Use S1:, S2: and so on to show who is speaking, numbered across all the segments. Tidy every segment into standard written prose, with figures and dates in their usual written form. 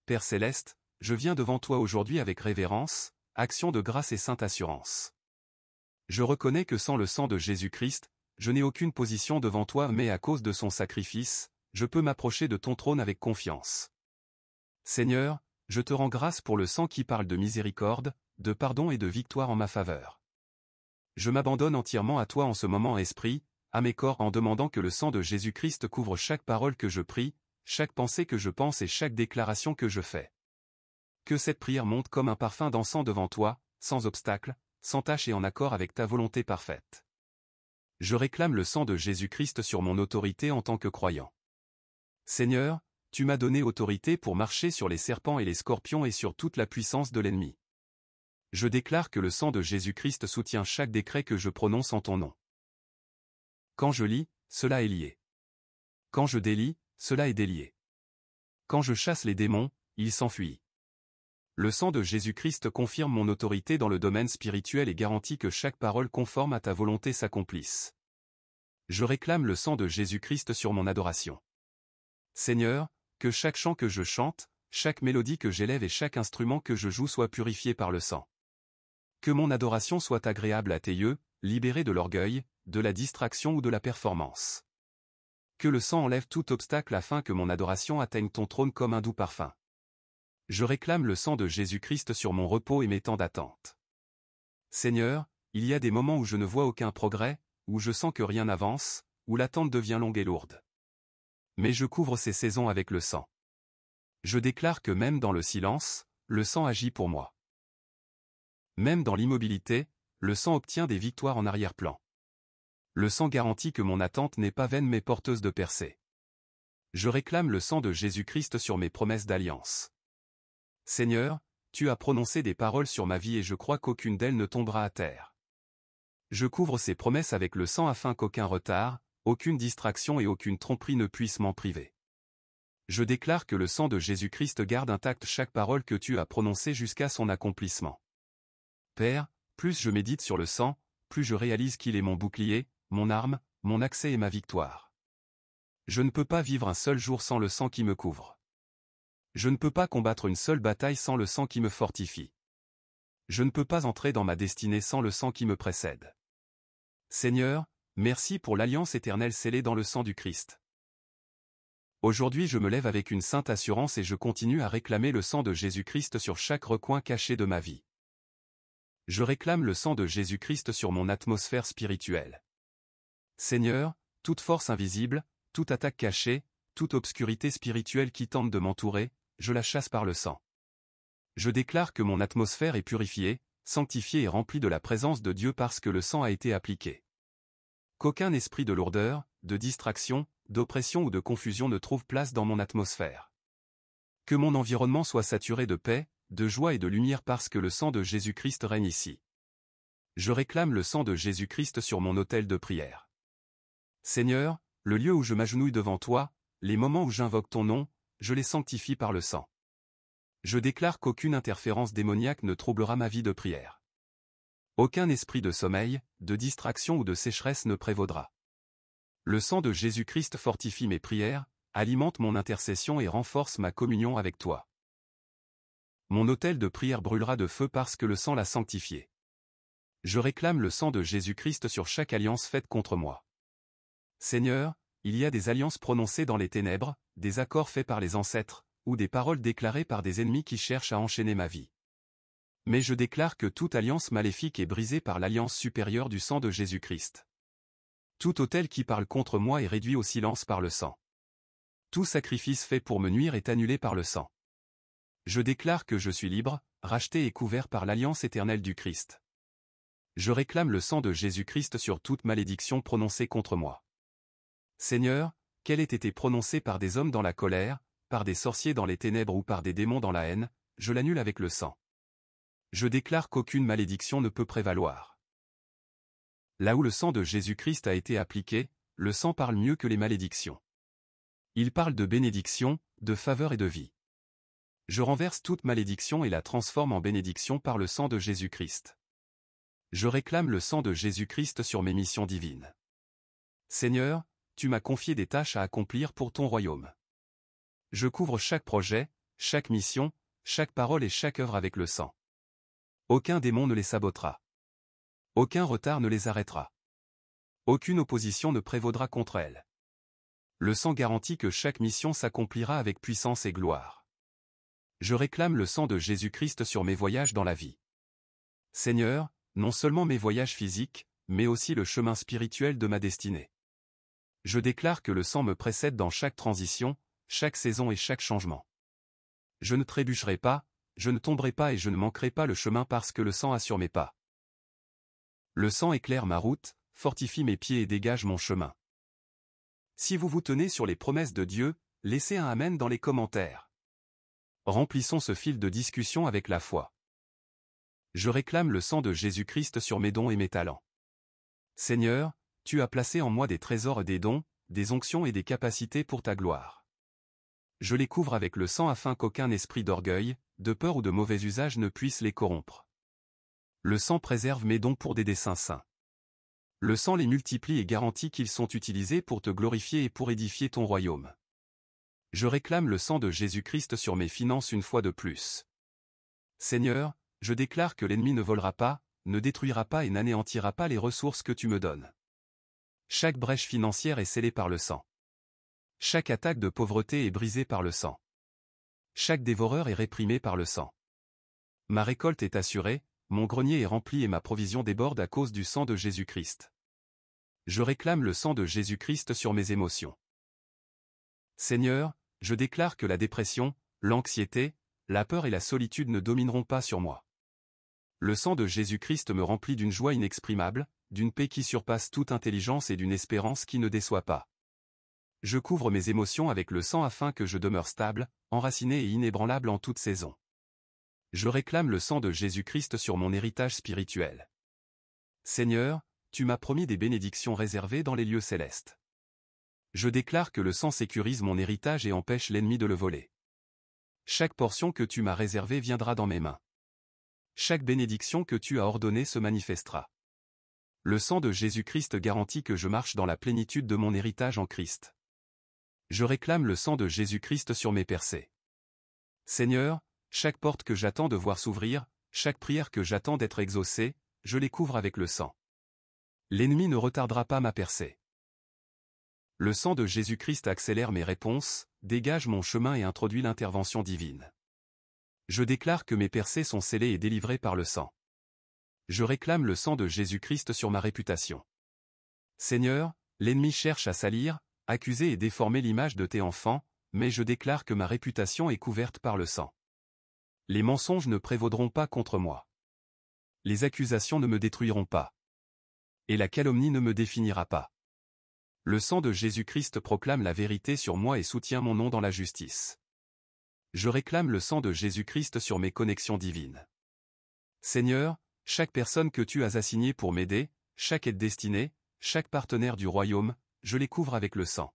S1: Père céleste, je viens devant toi aujourd'hui avec révérence, action de grâce et sainte assurance. Je reconnais que sans le sang de Jésus-Christ, je n'ai aucune position devant toi, mais à cause de son sacrifice, je peux m'approcher de ton trône avec confiance. Seigneur, je te rends grâce pour le sang qui parle de miséricorde, de pardon et de victoire en ma faveur. Je m'abandonne entièrement à toi en ce moment, esprit, à mes corps, en demandant que le sang de Jésus-Christ couvre chaque parole que je prie, chaque pensée que je pense et chaque déclaration que je fais. Que cette prière monte comme un parfum d'encens devant toi, sans obstacle, sans tache et en accord avec ta volonté parfaite. Je réclame le sang de Jésus-Christ sur mon autorité en tant que croyant. Seigneur, tu m'as donné autorité pour marcher sur les serpents et les scorpions et sur toute la puissance de l'ennemi. Je déclare que le sang de Jésus-Christ soutient chaque décret que je prononce en ton nom. Quand je lis, cela est lié. Quand je délie, cela est délié. Quand je chasse les démons, ils s'enfuient. Le sang de Jésus-Christ confirme mon autorité dans le domaine spirituel et garantit que chaque parole conforme à ta volonté s'accomplisse. Je réclame le sang de Jésus-Christ sur mon adoration. Seigneur, que chaque chant que je chante, chaque mélodie que j'élève et chaque instrument que je joue soit purifié par le sang. Que mon adoration soit agréable à tes yeux, libérée de l'orgueil, de la distraction ou de la performance. Que le sang enlève tout obstacle afin que mon adoration atteigne ton trône comme un doux parfum. Je réclame le sang de Jésus-Christ sur mon repos et mes temps d'attente. Seigneur, il y a des moments où je ne vois aucun progrès, où je sens que rien n'avance, où l'attente devient longue et lourde. Mais je couvre ces saisons avec le sang. Je déclare que même dans le silence, le sang agit pour moi. Même dans l'immobilité, le sang obtient des victoires en arrière-plan. Le sang garantit que mon attente n'est pas vaine mais porteuse de percées. Je réclame le sang de Jésus-Christ sur mes promesses d'alliance. Seigneur, tu as prononcé des paroles sur ma vie et je crois qu'aucune d'elles ne tombera à terre. Je couvre ces promesses avec le sang afin qu'aucun retard, aucune distraction et aucune tromperie ne puissent m'en priver. Je déclare que le sang de Jésus-Christ garde intacte chaque parole que tu as prononcée jusqu'à son accomplissement. Père, plus je médite sur le sang, plus je réalise qu'il est mon bouclier, mon arme, mon accès et ma victoire. Je ne peux pas vivre un seul jour sans le sang qui me couvre. Je ne peux pas combattre une seule bataille sans le sang qui me fortifie. Je ne peux pas entrer dans ma destinée sans le sang qui me précède. Seigneur, merci pour l'alliance éternelle scellée dans le sang du Christ. Aujourd'hui je me lève avec une sainte assurance et je continue à réclamer le sang de Jésus-Christ sur chaque recoin caché de ma vie. Je réclame le sang de Jésus-Christ sur mon atmosphère spirituelle. Seigneur, toute force invisible, toute attaque cachée, toute obscurité spirituelle qui tente de m'entourer, je la chasse par le sang. Je déclare que mon atmosphère est purifiée, sanctifiée et remplie de la présence de Dieu parce que le sang a été appliqué. Qu'aucun esprit de lourdeur, de distraction, d'oppression ou de confusion ne trouve place dans mon atmosphère. Que mon environnement soit saturé de paix, de joie et de lumière parce que le sang de Jésus-Christ règne ici. Je réclame le sang de Jésus-Christ sur mon autel de prière. Seigneur, le lieu où je m'agenouille devant toi, les moments où j'invoque ton nom, je les sanctifie par le sang. Je déclare qu'aucune interférence démoniaque ne troublera ma vie de prière. Aucun esprit de sommeil, de distraction ou de sécheresse ne prévaudra. Le sang de Jésus-Christ fortifie mes prières, alimente mon intercession et renforce ma communion avec toi. Mon autel de prière brûlera de feu parce que le sang l'a sanctifié. Je réclame le sang de Jésus-Christ sur chaque alliance faite contre moi. Seigneur, il y a des alliances prononcées dans les ténèbres, des accords faits par les ancêtres, ou des paroles déclarées par des ennemis qui cherchent à enchaîner ma vie. Mais je déclare que toute alliance maléfique est brisée par l'alliance supérieure du sang de Jésus-Christ. Tout autel qui parle contre moi est réduit au silence par le sang. Tout sacrifice fait pour me nuire est annulé par le sang. Je déclare que je suis libre, racheté et couvert par l'alliance éternelle du Christ. Je réclame le sang de Jésus-Christ sur toute malédiction prononcée contre moi. Seigneur, qu'elle ait été prononcée par des hommes dans la colère, par des sorciers dans les ténèbres ou par des démons dans la haine, je l'annule avec le sang. Je déclare qu'aucune malédiction ne peut prévaloir. Là où le sang de Jésus-Christ a été appliqué, le sang parle mieux que les malédictions. Il parle de bénédiction, de faveur et de vie. Je renverse toute malédiction et la transforme en bénédiction par le sang de Jésus-Christ. Je réclame le sang de Jésus-Christ sur mes missions divines. Seigneur, tu m'as confié des tâches à accomplir pour ton royaume. Je couvre chaque projet, chaque mission, chaque parole et chaque œuvre avec le sang. Aucun démon ne les sabotera. Aucun retard ne les arrêtera. Aucune opposition ne prévaudra contre elles. Le sang garantit que chaque mission s'accomplira avec puissance et gloire. Je réclame le sang de Jésus-Christ sur mes voyages dans la vie. Seigneur, non seulement mes voyages physiques, mais aussi le chemin spirituel de ma destinée. Je déclare que le sang me précède dans chaque transition, chaque saison et chaque changement. Je ne trébucherai pas, je ne tomberai pas et je ne manquerai pas le chemin parce que le sang assure mes pas. Le sang éclaire ma route, fortifie mes pieds et dégage mon chemin. Si vous vous tenez sur les promesses de Dieu, laissez un Amen dans les commentaires. Remplissons ce fil de discussion avec la foi. Je réclame le sang de Jésus-Christ sur mes dons et mes talents. Seigneur, tu as placé en moi des trésors et des dons, des onctions et des capacités pour ta gloire. Je les couvre avec le sang afin qu'aucun esprit d'orgueil, de peur ou de mauvais usage ne puisse les corrompre. Le sang préserve mes dons pour des desseins saints. Le sang les multiplie et garantit qu'ils sont utilisés pour te glorifier et pour édifier ton royaume. Je réclame le sang de Jésus-Christ sur mes finances une fois de plus. Seigneur, je déclare que l'ennemi ne volera pas, ne détruira pas et n'anéantira pas les ressources que tu me donnes. Chaque brèche financière est scellée par le sang. Chaque attaque de pauvreté est brisée par le sang. Chaque dévoreur est réprimé par le sang. Ma récolte est assurée, mon grenier est rempli et ma provision déborde à cause du sang de Jésus-Christ. Je réclame le sang de Jésus-Christ sur mes émotions. Seigneur, je déclare que la dépression, l'anxiété, la peur et la solitude ne domineront pas sur moi. Le sang de Jésus-Christ me remplit d'une joie inexprimable, d'une paix qui surpasse toute intelligence et d'une espérance qui ne déçoit pas. Je couvre mes émotions avec le sang afin que je demeure stable, enraciné et inébranlable en toute saison. Je réclame le sang de Jésus-Christ sur mon héritage spirituel. Seigneur, tu m'as promis des bénédictions réservées dans les lieux célestes. Je déclare que le sang sécurise mon héritage et empêche l'ennemi de le voler. Chaque portion que tu m'as réservée viendra dans mes mains. Chaque bénédiction que tu as ordonnée se manifestera. Le sang de Jésus-Christ garantit que je marche dans la plénitude de mon héritage en Christ. Je réclame le sang de Jésus-Christ sur mes percées. Seigneur, chaque porte que j'attends de voir s'ouvrir, chaque prière que j'attends d'être exaucée, je les couvre avec le sang. L'ennemi ne retardera pas ma percée. Le sang de Jésus-Christ accélère mes réponses, dégage mon chemin et introduit l'intervention divine. Je déclare que mes percées sont scellées et délivrées par le sang. Je réclame le sang de Jésus-Christ sur ma réputation. Seigneur, l'ennemi cherche à salir, accuser et déformer l'image de tes enfants, mais je déclare que ma réputation est couverte par le sang. Les mensonges ne prévaudront pas contre moi. Les accusations ne me détruiront pas. Et la calomnie ne me définira pas. Le sang de Jésus-Christ proclame la vérité sur moi et soutient mon nom dans la justice. Je réclame le sang de Jésus-Christ sur mes connexions divines. Seigneur, chaque personne que tu as assignée pour m'aider, chaque aide destinée, chaque partenaire du royaume, je les couvre avec le sang.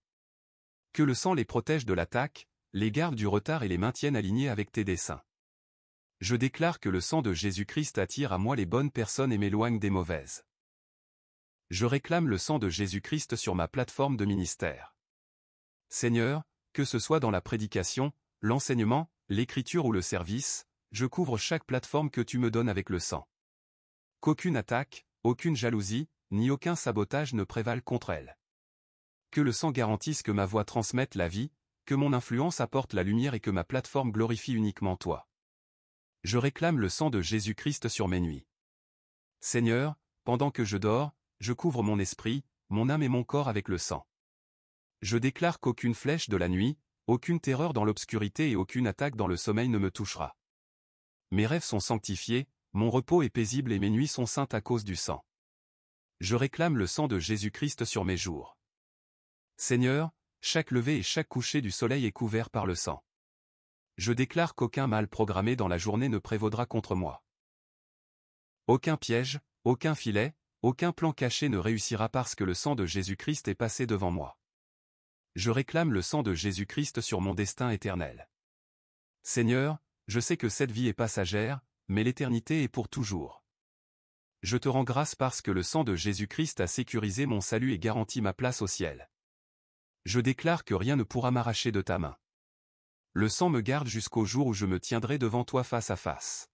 S1: Que le sang les protège de l'attaque, les garde du retard et les maintienne alignés avec tes desseins. Je déclare que le sang de Jésus-Christ attire à moi les bonnes personnes et m'éloigne des mauvaises. Je réclame le sang de Jésus-Christ sur ma plateforme de ministère. Seigneur, que ce soit dans la prédication, l'enseignement, l'écriture ou le service, je couvre chaque plateforme que tu me donnes avec le sang. Qu'aucune attaque, aucune jalousie, ni aucun sabotage ne prévalent contre elle. Que le sang garantisse que ma voix transmette la vie, que mon influence apporte la lumière et que ma plateforme glorifie uniquement toi. Je réclame le sang de Jésus-Christ sur mes nuits. Seigneur, pendant que je dors, je couvre mon esprit, mon âme et mon corps avec le sang. Je déclare qu'aucune flèche de la nuit, aucune terreur dans l'obscurité et aucune attaque dans le sommeil ne me touchera. Mes rêves sont sanctifiés, mon repos est paisible et mes nuits sont saintes à cause du sang. Je réclame le sang de Jésus-Christ sur mes jours. Seigneur, chaque lever et chaque coucher du soleil est couvert par le sang. Je déclare qu'aucun mal programmé dans la journée ne prévaudra contre moi. Aucun piège, aucun filet, aucun plan caché ne réussira parce que le sang de Jésus-Christ est passé devant moi. Je réclame le sang de Jésus-Christ sur mon destin éternel. Seigneur, je sais que cette vie est passagère, mais l'éternité est pour toujours. Je te rends grâce parce que le sang de Jésus-Christ a sécurisé mon salut et garanti ma place au ciel. Je déclare que rien ne pourra m'arracher de ta main. Le sang me garde jusqu'au jour où je me tiendrai devant toi face à face.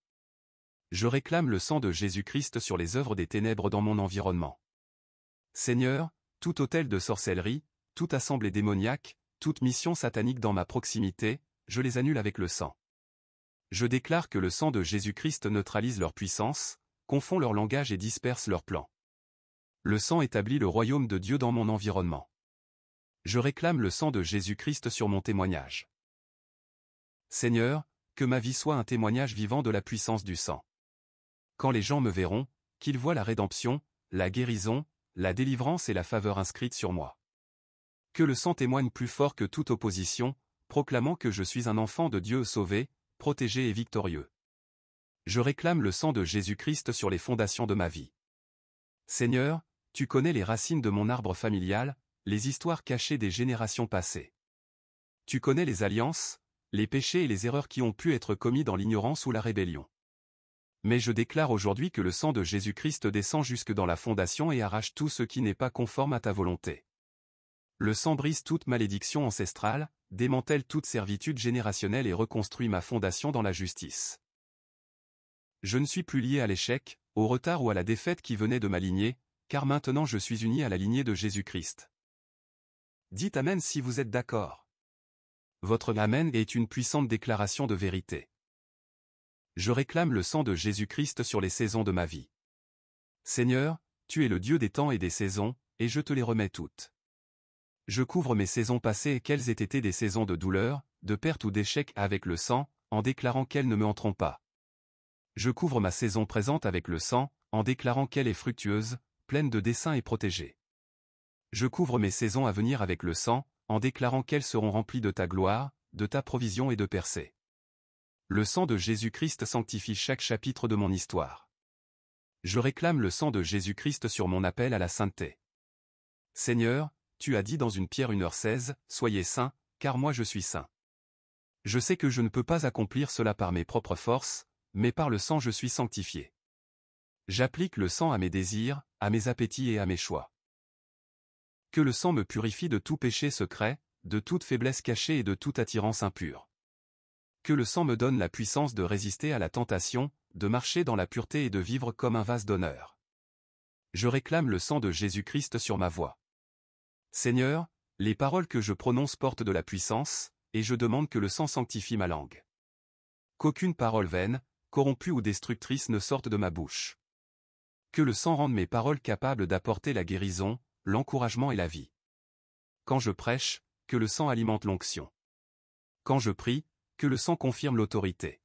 S1: Je réclame le sang de Jésus-Christ sur les œuvres des ténèbres dans mon environnement. Seigneur, tout autel de sorcellerie, toute assemblée démoniaque, toute mission satanique dans ma proximité, je les annule avec le sang. Je déclare que le sang de Jésus-Christ neutralise leur puissance, confond leur langage et disperse leurs plans. Le sang établit le royaume de Dieu dans mon environnement. Je réclame le sang de Jésus-Christ sur mon témoignage. Seigneur, que ma vie soit un témoignage vivant de la puissance du sang. Quand les gens me verront, qu'ils voient la rédemption, la guérison, la délivrance et la faveur inscrites sur moi. Que le sang témoigne plus fort que toute opposition, proclamant que je suis un enfant de Dieu sauvé, protégé et victorieux. Je réclame le sang de Jésus-Christ sur les fondations de ma vie. Seigneur, tu connais les racines de mon arbre familial, les histoires cachées des générations passées. Tu connais les alliances, les péchés et les erreurs qui ont pu être commis dans l'ignorance ou la rébellion. Mais je déclare aujourd'hui que le sang de Jésus-Christ descend jusque dans la fondation et arrache tout ce qui n'est pas conforme à ta volonté. Le sang brise toute malédiction ancestrale, démantèle toute servitude générationnelle et reconstruit ma fondation dans la justice. Je ne suis plus lié à l'échec, au retard ou à la défaite qui venait de ma lignée, car maintenant je suis uni à la lignée de Jésus-Christ. Dites Amen si vous êtes d'accord. Votre Amen est une puissante déclaration de vérité. Je réclame le sang de Jésus-Christ sur les saisons de ma vie. Seigneur, tu es le Dieu des temps et des saisons, et je te les remets toutes. Je couvre mes saisons passées et qu'elles aient été des saisons de douleur, de perte ou d'échec avec le sang, en déclarant qu'elles ne me entreront pas. Je couvre ma saison présente avec le sang, en déclarant qu'elle est fructueuse, pleine de desseins et protégée. Je couvre mes saisons à venir avec le sang, en déclarant qu'elles seront remplies de ta gloire, de ta provision et de percées. Le sang de Jésus-Christ sanctifie chaque chapitre de mon histoire. Je réclame le sang de Jésus-Christ sur mon appel à la sainteté. Seigneur, tu as dit dans une Pierre 1h16, « Soyez saints, car moi je suis saint. » Je sais que je ne peux pas accomplir cela par mes propres forces, mais par le sang je suis sanctifié. J'applique le sang à mes désirs, à mes appétits et à mes choix. Que le sang me purifie de tout péché secret, de toute faiblesse cachée et de toute attirance impure. Que le sang me donne la puissance de résister à la tentation, de marcher dans la pureté et de vivre comme un vase d'honneur. Je réclame le sang de Jésus-Christ sur ma voix. Seigneur, les paroles que je prononce portent de la puissance, et je demande que le sang sanctifie ma langue. Qu'aucune parole vaine, corrompue ou destructrice ne sorte de ma bouche. Que le sang rende mes paroles capables d'apporter la guérison, l'encouragement et la vie. Quand je prêche, que le sang alimente l'onction. Quand je prie, que le sang confirme l'autorité.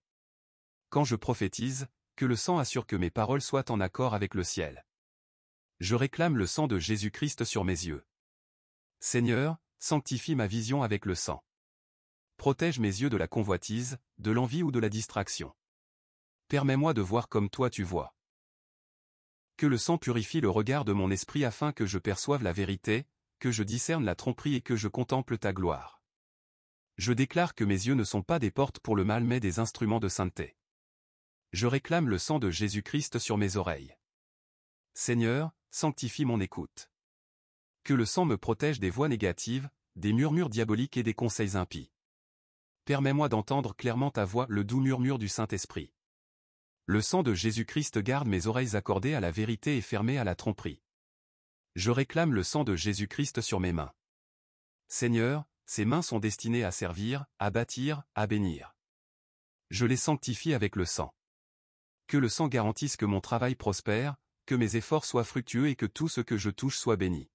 S1: Quand je prophétise, que le sang assure que mes paroles soient en accord avec le ciel. Je réclame le sang de Jésus-Christ sur mes yeux. Seigneur, sanctifie ma vision avec le sang. Protège mes yeux de la convoitise, de l'envie ou de la distraction. Permets-moi de voir comme toi tu vois. Que le sang purifie le regard de mon esprit afin que je perçoive la vérité, que je discerne la tromperie et que je contemple ta gloire. Je déclare que mes yeux ne sont pas des portes pour le mal mais des instruments de sainteté. Je réclame le sang de Jésus-Christ sur mes oreilles. Seigneur, sanctifie mon écoute. Que le sang me protège des voix négatives, des murmures diaboliques et des conseils impies. Permets-moi d'entendre clairement ta voix, le doux murmure du Saint-Esprit. Le sang de Jésus-Christ garde mes oreilles accordées à la vérité et fermées à la tromperie. Je réclame le sang de Jésus-Christ sur mes mains. Seigneur, ces mains sont destinées à servir, à bâtir, à bénir. Je les sanctifie avec le sang. Que le sang garantisse que mon travail prospère, que mes efforts soient fructueux et que tout ce que je touche soit béni.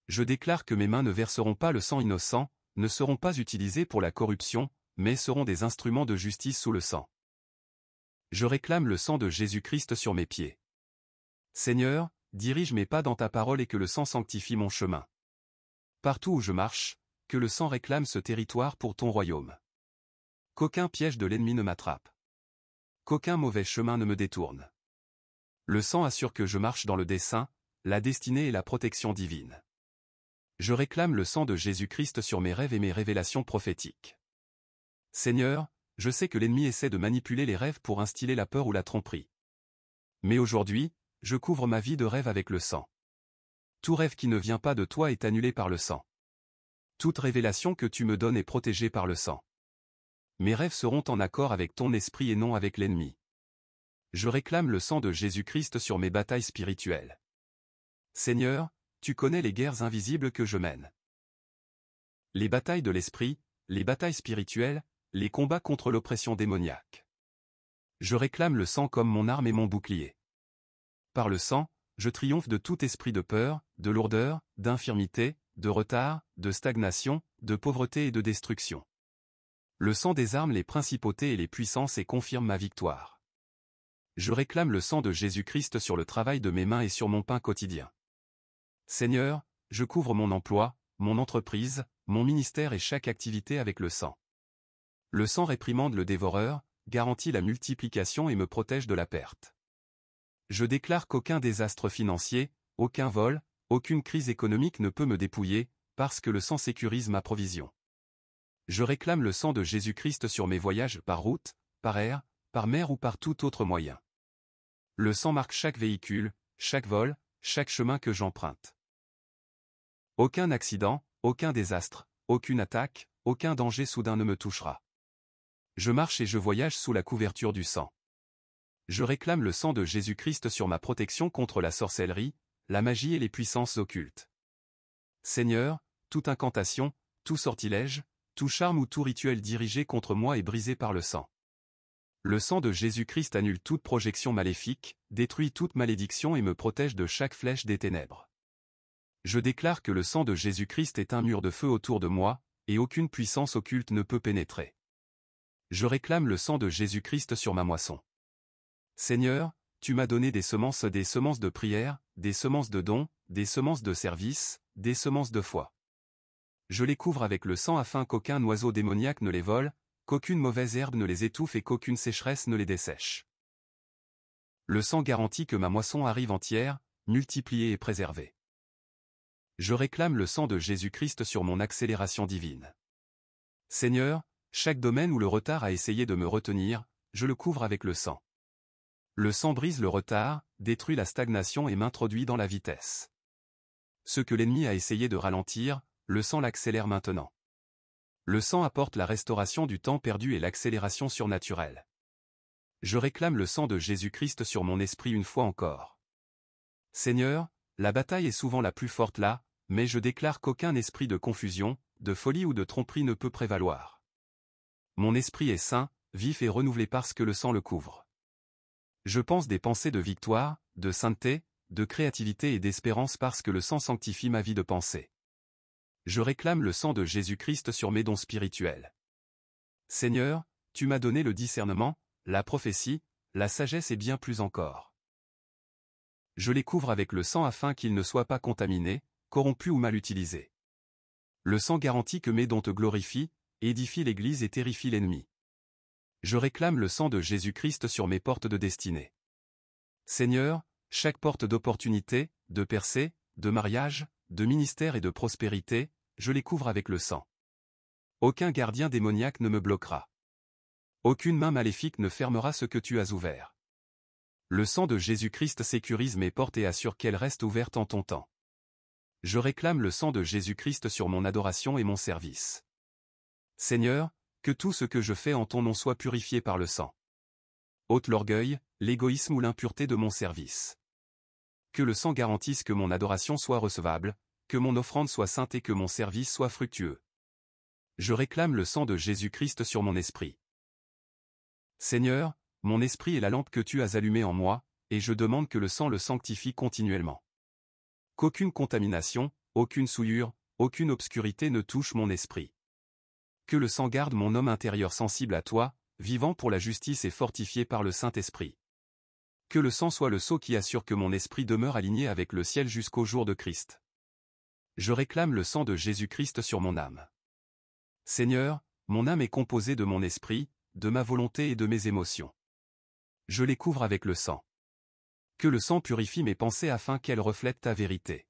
S1: Je déclare que mes mains ne verseront pas le sang innocent, ne seront pas utilisées pour la corruption, mais seront des instruments de justice sous le sang. Je réclame le sang de Jésus-Christ sur mes pieds. Seigneur, dirige mes pas dans ta parole et que le sang sanctifie mon chemin. Partout où je marche, que le sang réclame ce territoire pour ton royaume. Qu'aucun piège de l'ennemi ne m'attrape. Qu'aucun mauvais chemin ne me détourne. Le sang assure que je marche dans le dessein, la destinée et la protection divine. Je réclame le sang de Jésus-Christ sur mes rêves et mes révélations prophétiques. Seigneur, je sais que l'ennemi essaie de manipuler les rêves pour instiller la peur ou la tromperie. Mais aujourd'hui, je couvre ma vie de rêve avec le sang. Tout rêve qui ne vient pas de toi est annulé par le sang. Toute révélation que tu me donnes est protégée par le sang. Mes rêves seront en accord avec ton esprit et non avec l'ennemi. Je réclame le sang de Jésus-Christ sur mes batailles spirituelles. Seigneur, tu connais les guerres invisibles que je mène. Les batailles de l'esprit, les batailles spirituelles, les combats contre l'oppression démoniaque. Je réclame le sang comme mon arme et mon bouclier. Par le sang, je triomphe de tout esprit de peur, de lourdeur, d'infirmité, de retard, de stagnation, de pauvreté et de destruction. Le sang désarme les principautés et les puissances et confirme ma victoire. Je réclame le sang de Jésus-Christ sur le travail de mes mains et sur mon pain quotidien. Seigneur, je couvre mon emploi, mon entreprise, mon ministère et chaque activité avec le sang. Le sang réprimande le dévoreur, garantit la multiplication et me protège de la perte. Je déclare qu'aucun désastre financier, aucun vol, aucune crise économique ne peut me dépouiller, parce que le sang sécurise ma provision. Je réclame le sang de Jésus-Christ sur mes voyages par route, par air, par mer ou par tout autre moyen. Le sang marque chaque véhicule, chaque vol, chaque chemin que j'emprunte. Aucun accident, aucun désastre, aucune attaque, aucun danger soudain ne me touchera. Je marche et je voyage sous la couverture du sang. Je réclame le sang de Jésus-Christ sur ma protection contre la sorcellerie, la magie et les puissances occultes. Seigneur, toute incantation, tout sortilège, tout charme ou tout rituel dirigé contre moi est brisé par le sang. Le sang de Jésus-Christ annule toute projection maléfique, détruit toute malédiction et me protège de chaque flèche des ténèbres. Je déclare que le sang de Jésus-Christ est un mur de feu autour de moi, et aucune puissance occulte ne peut pénétrer. Je réclame le sang de Jésus-Christ sur ma moisson. Seigneur, tu m'as donné des semences de prière, des semences de dons, des semences de service, des semences de foi. Je les couvre avec le sang afin qu'aucun oiseau démoniaque ne les vole, qu'aucune mauvaise herbe ne les étouffe et qu'aucune sécheresse ne les dessèche. Le sang garantit que ma moisson arrive entière, multipliée et préservée. Je réclame le sang de Jésus-Christ sur mon accélération divine. Seigneur, chaque domaine où le retard a essayé de me retenir, je le couvre avec le sang. Le sang brise le retard, détruit la stagnation et m'introduit dans la vitesse. Ce que l'ennemi a essayé de ralentir, le sang l'accélère maintenant. Le sang apporte la restauration du temps perdu et l'accélération surnaturelle. Je réclame le sang de Jésus-Christ sur mon esprit une fois encore. Seigneur, la bataille est souvent la plus forte là, mais je déclare qu'aucun esprit de confusion, de folie ou de tromperie ne peut prévaloir. Mon esprit est sain, vif et renouvelé parce que le sang le couvre. Je pense des pensées de victoire, de sainteté, de créativité et d'espérance parce que le sang sanctifie ma vie de pensée. Je réclame le sang de Jésus-Christ sur mes dons spirituels. Seigneur, tu m'as donné le discernement, la prophétie, la sagesse et bien plus encore. Je les couvre avec le sang afin qu'ils ne soient pas contaminés, corrompus ou mal utilisés. Le sang garantit que mes dons te glorifient, édifient l'Église et terrifient l'ennemi. Je réclame le sang de Jésus-Christ sur mes portes de destinée. Seigneur, chaque porte d'opportunité, de percée, de mariage, de ministère et de prospérité, je les couvre avec le sang. Aucun gardien démoniaque ne me bloquera. Aucune main maléfique ne fermera ce que tu as ouvert. Le sang de Jésus-Christ sécurise mes portes et assure qu'elles restent ouvertes en ton temps. Je réclame le sang de Jésus-Christ sur mon adoration et mon service. Seigneur, que tout ce que je fais en ton nom soit purifié par le sang. Ôte l'orgueil, l'égoïsme ou l'impureté de mon service. Que le sang garantisse que mon adoration soit recevable, que mon offrande soit sainte et que mon service soit fructueux. Je réclame le sang de Jésus-Christ sur mon esprit. Seigneur, mon esprit est la lampe que tu as allumée en moi, et je demande que le sang le sanctifie continuellement. Qu'aucune contamination, aucune souillure, aucune obscurité ne touche mon esprit. Que le sang garde mon homme intérieur sensible à toi, vivant pour la justice et fortifié par le Saint-Esprit. Que le sang soit le sceau qui assure que mon esprit demeure aligné avec le ciel jusqu'au jour de Christ. Je réclame le sang de Jésus-Christ sur mon âme. Seigneur, mon âme est composée de mon esprit, de ma volonté et de mes émotions. Je les couvre avec le sang. Que le sang purifie mes pensées afin qu'elles reflètent ta vérité.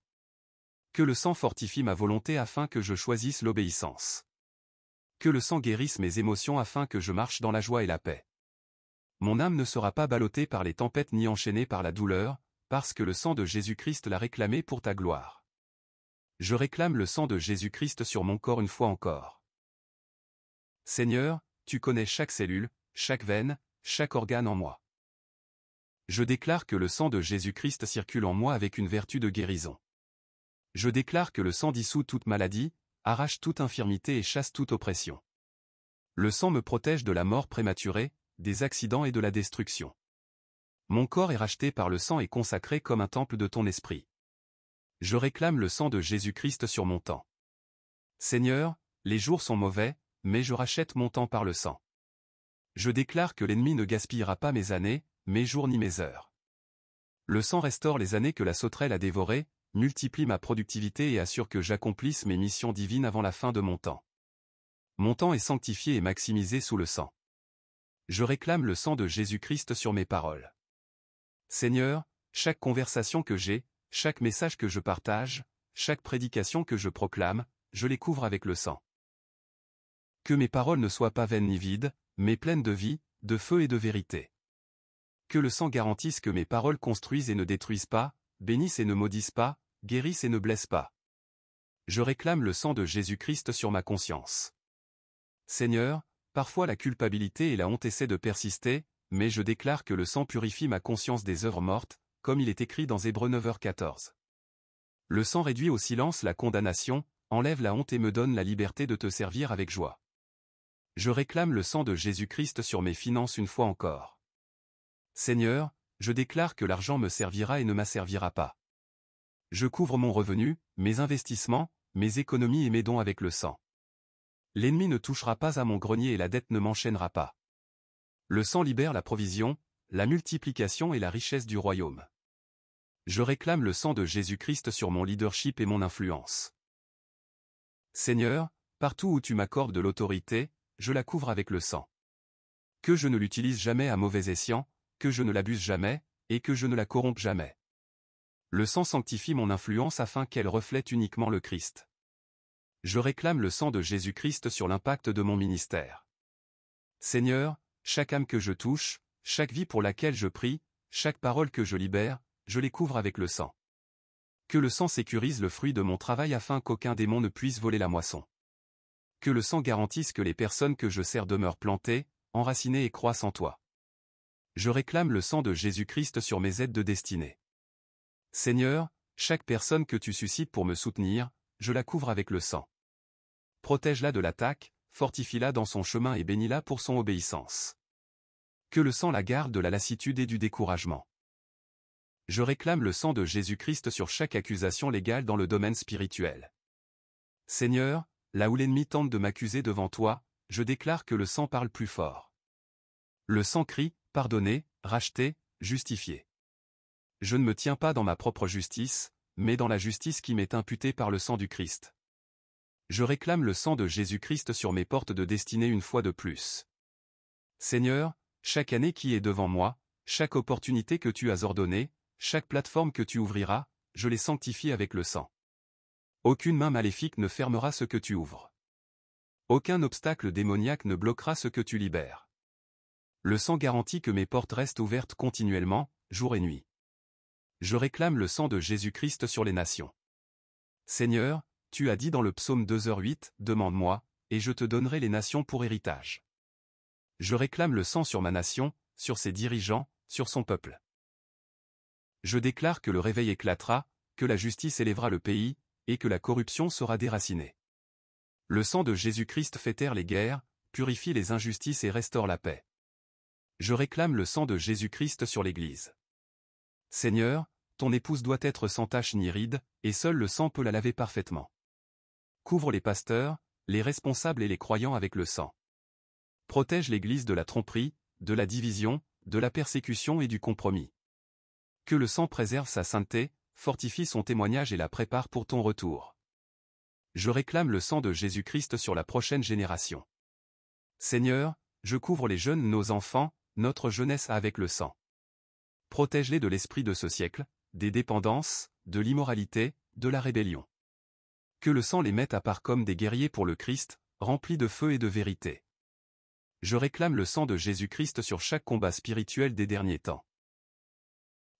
S1: Que le sang fortifie ma volonté afin que je choisisse l'obéissance. Que le sang guérisse mes émotions afin que je marche dans la joie et la paix. Mon âme ne sera pas ballottée par les tempêtes ni enchaînée par la douleur, parce que le sang de Jésus-Christ l'a réclamé pour ta gloire. Je réclame le sang de Jésus-Christ sur mon corps une fois encore. Seigneur, tu connais chaque cellule, chaque veine, chaque organe en moi. Je déclare que le sang de Jésus-Christ circule en moi avec une vertu de guérison. Je déclare que le sang dissout toute maladie, arrache toute infirmité et chasse toute oppression. Le sang me protège de la mort prématurée, des accidents et de la destruction. Mon corps est racheté par le sang et consacré comme un temple de ton esprit. Je réclame le sang de Jésus-Christ sur mon temps. Seigneur, les jours sont mauvais, mais je rachète mon temps par le sang. Je déclare que l'ennemi ne gaspillera pas mes années, mes jours ni mes heures. Le sang restaure les années que la sauterelle a dévorées, multiplie ma productivité et assure que j'accomplisse mes missions divines avant la fin de mon temps. Mon temps est sanctifié et maximisé sous le sang. Je réclame le sang de Jésus-Christ sur mes paroles. Seigneur, chaque conversation que j'ai, chaque message que je partage, chaque prédication que je proclame, je les couvre avec le sang. Que mes paroles ne soient pas vaines ni vides, mais pleines de vie, de feu et de vérité. Que le sang garantisse que mes paroles construisent et ne détruisent pas, bénissent et ne maudissent pas, guérissent et ne blessent pas. Je réclame le sang de Jésus-Christ sur ma conscience. Seigneur, parfois la culpabilité et la honte essaient de persister, mais je déclare que le sang purifie ma conscience des œuvres mortes, comme il est écrit dans Hébreux 9h14. Le sang réduit au silence la condamnation, enlève la honte et me donne la liberté de te servir avec joie. Je réclame le sang de Jésus-Christ sur mes finances une fois encore. Seigneur, je déclare que l'argent me servira et ne m'asservira pas. Je couvre mon revenu, mes investissements, mes économies et mes dons avec le sang. L'ennemi ne touchera pas à mon grenier et la dette ne m'enchaînera pas. Le sang libère la provision, la multiplication et la richesse du royaume. Je réclame le sang de Jésus-Christ sur mon leadership et mon influence. Seigneur, partout où tu m'accordes de l'autorité, je la couvre avec le sang. Que je ne l'utilise jamais à mauvais escient, que je ne l'abuse jamais, et que je ne la corrompe jamais. Le sang sanctifie mon influence afin qu'elle reflète uniquement le Christ. Je réclame le sang de Jésus-Christ sur l'impact de mon ministère. Seigneur, chaque âme que je touche, chaque vie pour laquelle je prie, chaque parole que je libère, je les couvre avec le sang. Que le sang sécurise le fruit de mon travail afin qu'aucun démon ne puisse voler la moisson. Que le sang garantisse que les personnes que je sers demeurent plantées, enracinées et croissent en toi. Je réclame le sang de Jésus-Christ sur mes aides de destinée. Seigneur, chaque personne que tu suscites pour me soutenir, je la couvre avec le sang. Protège-la de l'attaque, fortifie-la dans son chemin et bénis-la pour son obéissance. Que le sang la garde de la lassitude et du découragement. Je réclame le sang de Jésus-Christ sur chaque accusation légale dans le domaine spirituel. Seigneur, là où l'ennemi tente de m'accuser devant toi, je déclare que le sang parle plus fort. Le sang crie, pardonné, racheté, justifié. Je ne me tiens pas dans ma propre justice, mais dans la justice qui m'est imputée par le sang du Christ. Je réclame le sang de Jésus-Christ sur mes portes de destinée une fois de plus. Seigneur, chaque année qui est devant moi, chaque opportunité que tu as ordonnée, chaque plateforme que tu ouvriras, je les sanctifie avec le sang. Aucune main maléfique ne fermera ce que tu ouvres. Aucun obstacle démoniaque ne bloquera ce que tu libères. Le sang garantit que mes portes restent ouvertes continuellement, jour et nuit. Je réclame le sang de Jésus-Christ sur les nations. Seigneur, tu as dit dans le psaume 2h08, « Demande-moi, et je te donnerai les nations pour héritage. » Je réclame le sang sur ma nation, sur ses dirigeants, sur son peuple. Je déclare que le réveil éclatera, que la justice élèvera le pays, et que la corruption sera déracinée. Le sang de Jésus-Christ fait taire les guerres, purifie les injustices et restaure la paix. Je réclame le sang de Jésus-Christ sur l'Église. Seigneur, ton épouse doit être sans tache ni ride, et seul le sang peut la laver parfaitement. Couvre les pasteurs, les responsables et les croyants avec le sang. Protège l'Église de la tromperie, de la division, de la persécution et du compromis. Que le sang préserve sa sainteté, fortifie son témoignage et la prépare pour ton retour. Je réclame le sang de Jésus-Christ sur la prochaine génération. Seigneur, je couvre les jeunes, nos enfants, notre jeunesse avec le sang. Protège-les de l'esprit de ce siècle, des dépendances, de l'immoralité, de la rébellion. Que le sang les mette à part comme des guerriers pour le Christ, remplis de feu et de vérité. Je réclame le sang de Jésus-Christ sur chaque combat spirituel des derniers temps.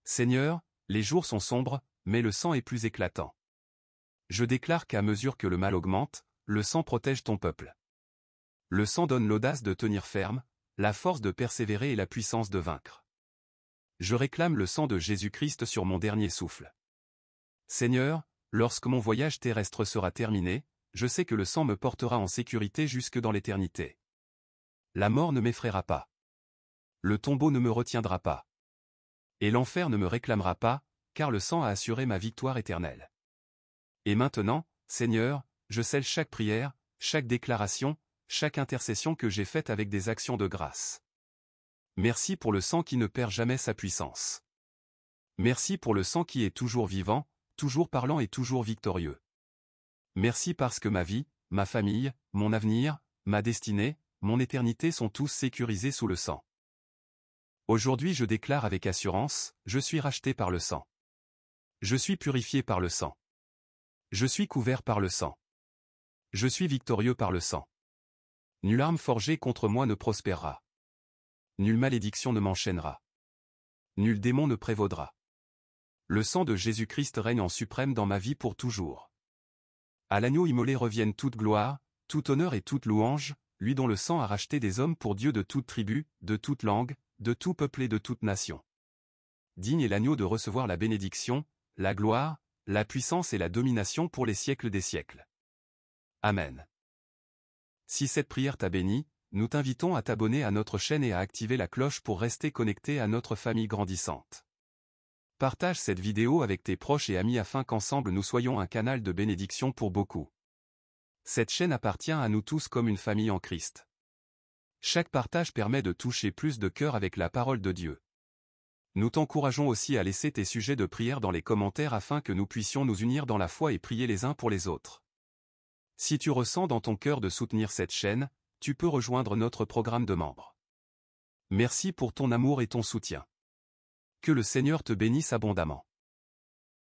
S1: Seigneur, les jours sont sombres, mais le sang est plus éclatant. Je déclare qu'à mesure que le mal augmente, le sang protège ton peuple. Le sang donne l'audace de tenir ferme, la force de persévérer et la puissance de vaincre. Je réclame le sang de Jésus-Christ sur mon dernier souffle. Seigneur, lorsque mon voyage terrestre sera terminé, je sais que le sang me portera en sécurité jusque dans l'éternité. La mort ne m'effraiera pas. Le tombeau ne me retiendra pas. Et l'enfer ne me réclamera pas, car le sang a assuré ma victoire éternelle. Et maintenant, Seigneur, je scelle chaque prière, chaque déclaration, chaque intercession que j'ai faite avec des actions de grâce. Merci pour le sang qui ne perd jamais sa puissance. Merci pour le sang qui est toujours vivant, toujours parlant et toujours victorieux. Merci parce que ma vie, ma famille, mon avenir, ma destinée, mon éternité sont tous sécurisés sous le sang. Aujourd'hui je déclare avec assurance, je suis racheté par le sang. Je suis purifié par le sang. Je suis couvert par le sang. Je suis victorieux par le sang. Nulle arme forgée contre moi ne prospérera. Nulle malédiction ne m'enchaînera. Nul démon ne prévaudra. Le sang de Jésus-Christ règne en suprême dans ma vie pour toujours. À l'agneau immolé reviennent toute gloire, tout honneur et toute louange, lui dont le sang a racheté des hommes pour Dieu de toute tribu, de toute langue, de tout peuple et de toute nation. Digne est l'agneau de recevoir la bénédiction, la gloire, la puissance et la domination pour les siècles des siècles. Amen. Si cette prière t'a béni, nous t'invitons à t'abonner à notre chaîne et à activer la cloche pour rester connecté à notre famille grandissante. Partage cette vidéo avec tes proches et amis afin qu'ensemble nous soyons un canal de bénédiction pour beaucoup. Cette chaîne appartient à nous tous comme une famille en Christ. Chaque partage permet de toucher plus de cœurs avec la parole de Dieu. Nous t'encourageons aussi à laisser tes sujets de prière dans les commentaires afin que nous puissions nous unir dans la foi et prier les uns pour les autres. Si tu ressens dans ton cœur de soutenir cette chaîne, tu peux rejoindre notre programme de membres. Merci pour ton amour et ton soutien. Que le Seigneur te bénisse abondamment.